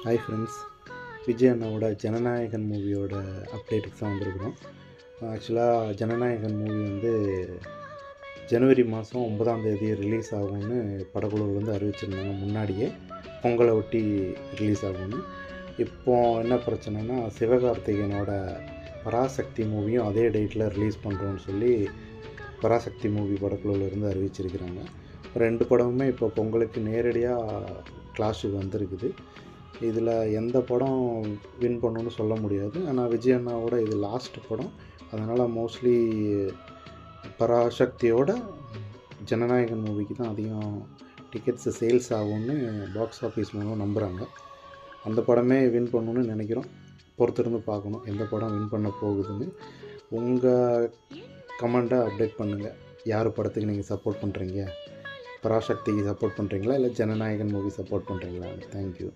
Hi friends, Vijay அண்ணாவோட ஜனநாயகன் மூவியோட அப்டேட்டுக்கு தான் வந்திருக்கிறோம். ஆக்சுவலாக ஜனநாயகன் மூவி வந்து ஜனவரி மாதம் 9ஆம் தேதி ரிலீஸ் ஆகும்னு படக்குழுவிலேருந்து அறிவிச்சிருந்தாங்க. முன்னாடியே பொங்கலை ஒட்டி ரிலீஸ் ஆகும்னு. இப்போது என்ன பிரச்சனைனா, சிவகார்த்திகேயனோட பராசக்தி மூவியும் அதே டேட்டில் ரிலீஸ் பண்ணுறோன்னு சொல்லி பராசக்தி மூவி படக்குழுவிலேருந்து அறிவிச்சிருக்கிறாங்க. 2 படமுமே இப்போ பொங்கலுக்கு நேரடியாக கிளாஷுக்கு வந்திருக்குது. இதில் எந்த படம் வின் பண்ணணும்னு சொல்ல முடியாது. ஆனால் விஜய் அண்ணாவோட இது லாஸ்ட் படம். அதனால் மோஸ்ட்லி பராசக்தியோட ஜனநாயகன் மூவிக்கு தான் அதிகம் டிக்கெட்ஸு சேல்ஸ் ஆகும்னு பாக்ஸ் ஆஃபீஸ் மூலம் நம்புகிறாங்க. அந்த படமே வின் பண்ணணும்னு நினைக்கிறோம். பொறுத்திருந்து பார்க்கணும் எந்த படம் வின் பண்ண போகுதுன்னு. உங்கள் கமெண்ட்டை அப்டேட் பண்ணுங்கள். யார் படத்துக்கு நீங்கள் சப்போர்ட் பண்ணுறீங்க? பராசக்திக்கு சப்போர்ட் பண்ணுறீங்களா இல்லை ஜனநாயகன் மூவி சப்போர்ட் பண்ணுறீங்களா? தேங்க்யூ.